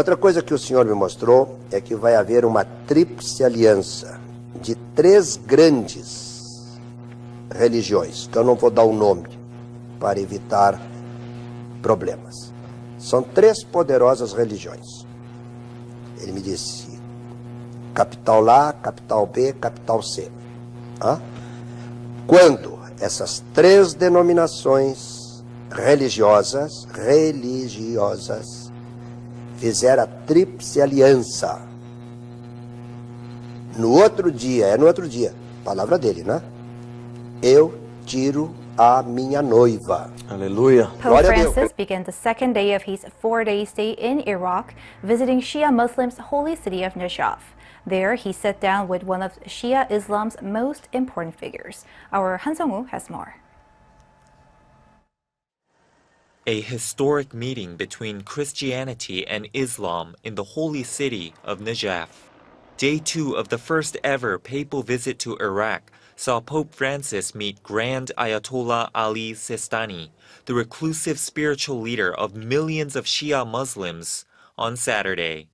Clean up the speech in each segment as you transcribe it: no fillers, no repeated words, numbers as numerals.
Outra coisa que o Senhor me mostrou é que vai haver uma tríplice aliança de 3 grandes religiões, que eu não vou dar o nome para evitar problemas. São 3 poderosas religiões. Ele me disse, capital A, capital B, capital C. Quando essas 3 denominações religiosas fizer a tríplice aliança, no outro dia, palavra dele, né? Eu tiro a minha noiva. Hallelujah. Pope Francis began the second day of his 4-day stay in Iraq, visiting Shia Muslims' holy city of Najaf. There, he sat down with one of Shia Islam's most important figures. Our Han Song-woo has more. A historic meeting between Christianity and Islam in the holy city of Najaf. Day 2 of the first ever papal visit to Iraq saw Pope Francis meet Grand Ayatollah Ali Sistani, the reclusive spiritual leader of millions of Shia Muslims, on Saturday.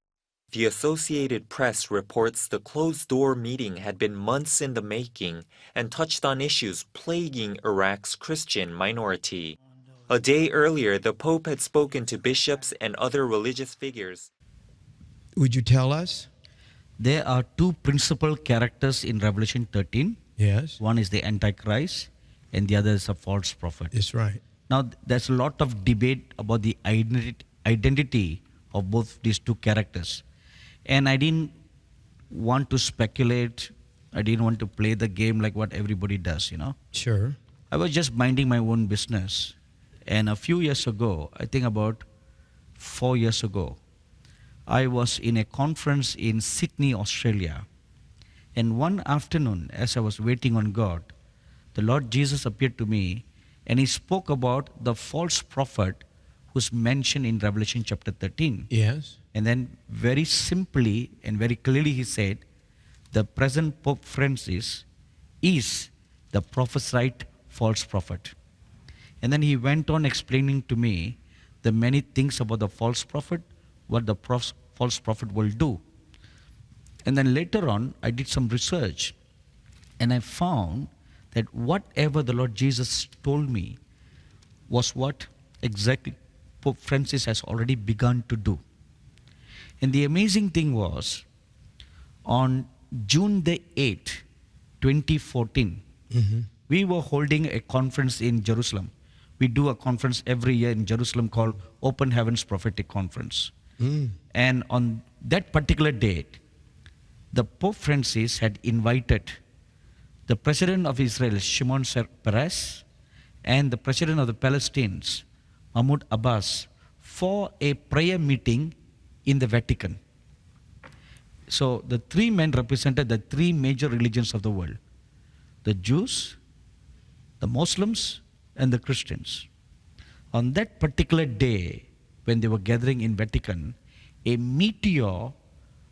The Associated Press reports the closed-door meeting had been months in the making and touched on issues plaguing Iraq's Christian minority. A day earlier, the Pope had spoken to bishops and other religious figures. Would you tell us? There are 2 principal characters in Revelation 13. Yes. One is the Antichrist and the other is a false prophet. That's right. Now, there's a lot of debate about the identity of both these 2 characters. And I didn't want to speculate. I didn't want to play the game like what everybody does, Sure. I was just minding my own business. And a few years ago, I think about 4 years ago, I was in a conference in Sydney, Australia. And one afternoon, as I was waiting on God, the Lord Jesus appeared to me and he spoke about the false prophet who's mentioned in Revelation chapter 13. Yes. And then very simply and very clearly he said, the present Pope Francis is the prophesied false prophet. And then he went on explaining to me the many things about the false prophet, what the false prophet will do. And then later on, I did some research and I found that whatever the Lord Jesus told me was what exactly Pope Francis has already begun to do. And the amazing thing was, on June the 8th, 2014, we were holding a conference in Jerusalem. We do a conference every year in Jerusalem called Open Heavens Prophetic Conference. And on that particular date, the Pope Francis had invited the President of Israel, Shimon Peres, and the President of the Palestinians, Mahmoud Abbas, for a prayer meeting in the Vatican. So the 3 men represented the 3 major religions of the world: the Jews, the Muslims, and the Christians. On that particular day, when they were gathering in Vatican, a meteor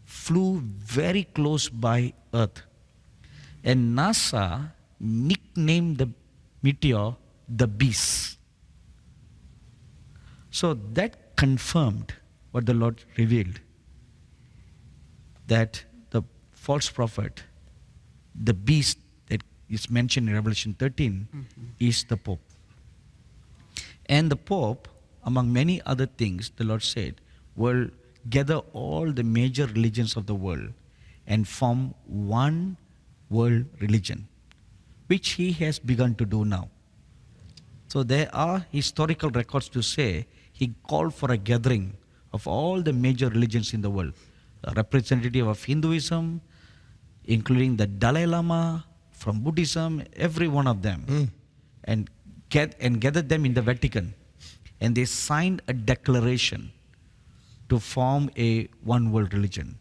flew very close by Earth. And NASA nicknamed the meteor the Beast. So that confirmed what the Lord revealed, that the false prophet, the beast that is mentioned in Revelation 13, is the Pope. And the Pope, among many other things, the Lord said, will gather all the major religions of the world and form one world religion, which he has begun to do now. So there are historical records to say he called for a gathering of all the major religions in the world, a representative of Hinduism, including the Dalai Lama, from Buddhism, every one of them, and gathered them in the Vatican. And they signed a declaration to form a one world religion.